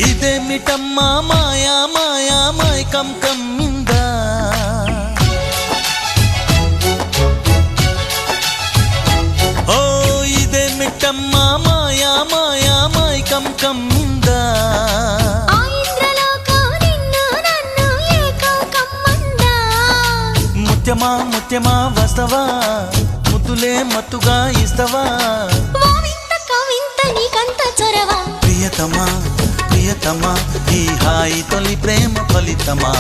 ఇదేమిటమ్మా మాయా మాయా మైకం కమ్మిందా ఓ ఇదేమిటమ్మా మాయా మాయా మైకం కమ్మిందా ముత్యమా ముత్యమా వస్తవా ముద్దులే మత్తుగా ఇస్తవా ప్రియతమా ప్రియతమా ఈ హాయి తొలి ప్రేమ ఫలితమా